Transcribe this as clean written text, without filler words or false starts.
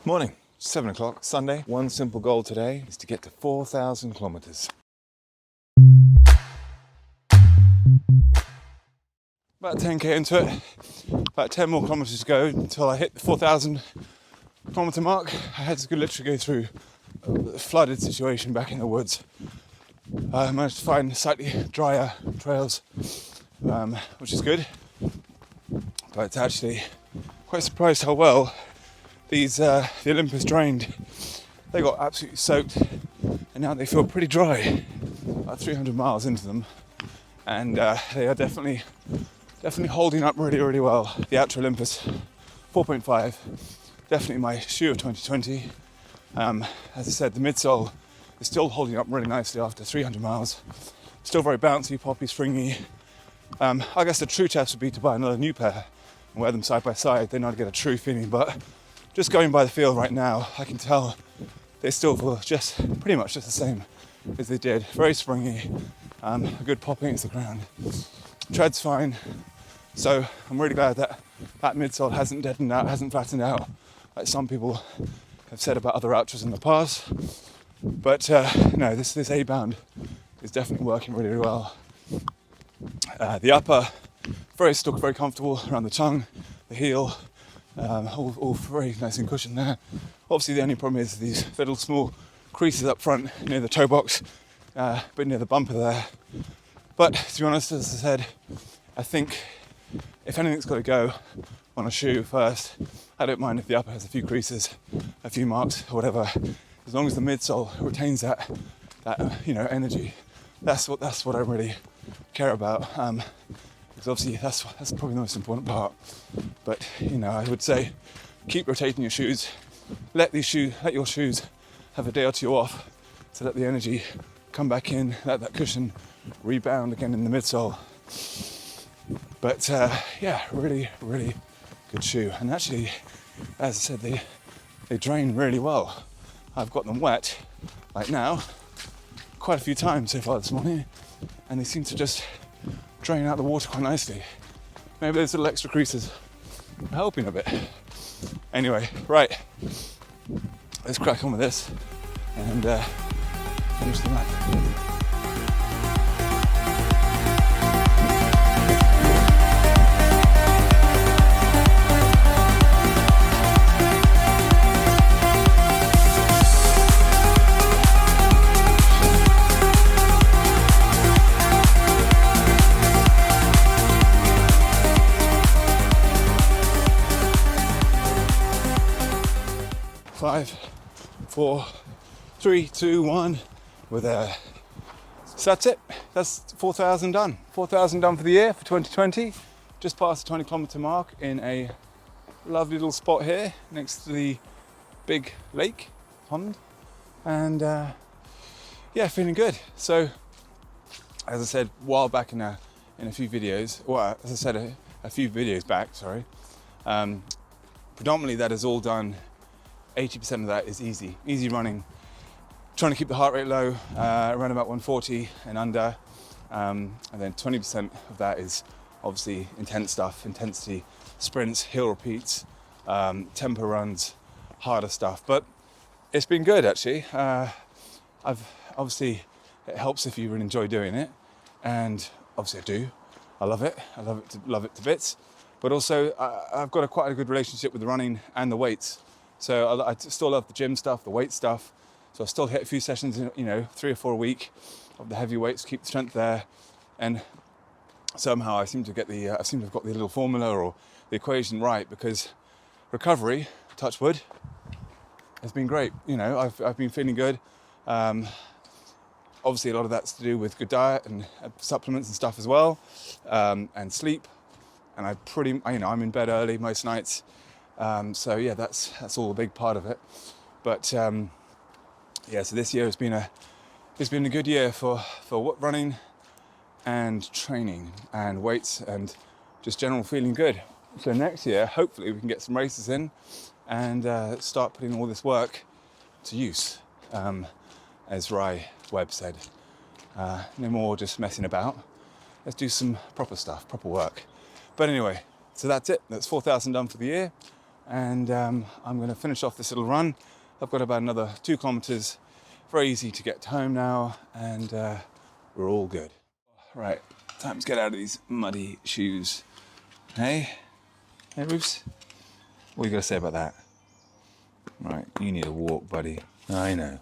Morning, 7 o'clock, Sunday. One simple goal today is to get to 4,000 kilometers. About 10k into it, about 10 more kilometers to go until I hit the 4,000 kilometer mark. I had to literally go through a flooded situation back in the woods. I managed to find slightly drier trails, which is good. But actually, quite surprised how well the Olympus drained. They got absolutely soaked and now they feel pretty dry. About 300 miles into them, and they are definitely holding up really well. The Altra Olympus 4.5, definitely my shoe of 2020. As I said, the midsole is still holding up really nicely after 300 miles. Still very bouncy, poppy, springy. I guess the true test would be to buy another new pair and wear them side by side, then I'd get a true feeling. But just going by the feel right now, I can tell they still feel pretty much just the same as they did. Very springy, a good pop against the ground. Tread's fine. So I'm really glad that midsole hasn't deadened out, hasn't flattened out, like some people have said about other Altras in the past. But no, this A-bound is definitely working really well. The upper, still very comfortable around the tongue, the heel, all very nice and cushioned there. Obviously the only problem is these little small creases up front near the toe box, but near the bumper there. But to be honest, as I said, I think if anything's got to go on a shoe first, I don't mind if the upper has a few creases, a few marks or whatever, as long as the midsole retains that energy. That's what I really care about, because obviously that's probably the most important part. But I would say keep rotating your shoes. Let your shoes have a day or two off to let the energy come back in, let that cushion rebound again in the midsole. But really good shoe. And actually, as I said, they drain really well. I've got them wet like now quite a few times so far this morning, and they seem to just drain out the water quite nicely. Maybe those little extra creases are helping a bit. Anyway, right, let's crack on with this and finish the night. 5, 4, 3, 2, 1. We're there. So that's it. That's 4,000 done. 4,000 done for the year, for 2020. Just past the 20 kilometer mark in a lovely little spot here next to the big lake, pond. And feeling good. So, as I said a while back in a few videos, a few videos back, predominantly that is all done. 80% of that is easy running, trying to keep the heart rate low, around about 140 and under, and then 20% of that is obviously intense stuff, intensity, sprints, hill repeats, tempo runs, harder stuff. But it's been good actually. It helps if you really enjoy doing it, and obviously I do. I love it to bits. But also I've got quite a good relationship with the running and the weights. So I still love the gym stuff, the weight stuff. So I still hit a few sessions, 3 or 4 a week of the heavy weights, keep the strength there. And somehow I seem to have got the little formula or the equation right, because recovery, touch wood, has been great. I've been feeling good. Obviously a lot of that's to do with good diet and supplements and stuff as well, and sleep. And I'm in bed early most nights. So yeah, that's all a big part of it. But so this year has been a good year for running and training and weights and just general feeling good. So next year, hopefully we can get some races in and start putting all this work to use. As Rai Webb said, no more just messing about. Let's do some proper stuff, proper work. But anyway, so that's it. That's 4,000 done for the year. and I'm going to finish off this little run. I've got about another 2 kilometers. Very easy to get home now, and we're all good. Right, time to get out of these muddy shoes. Hey Roos, what are you going to say about that? Right, you need a walk, buddy. I know.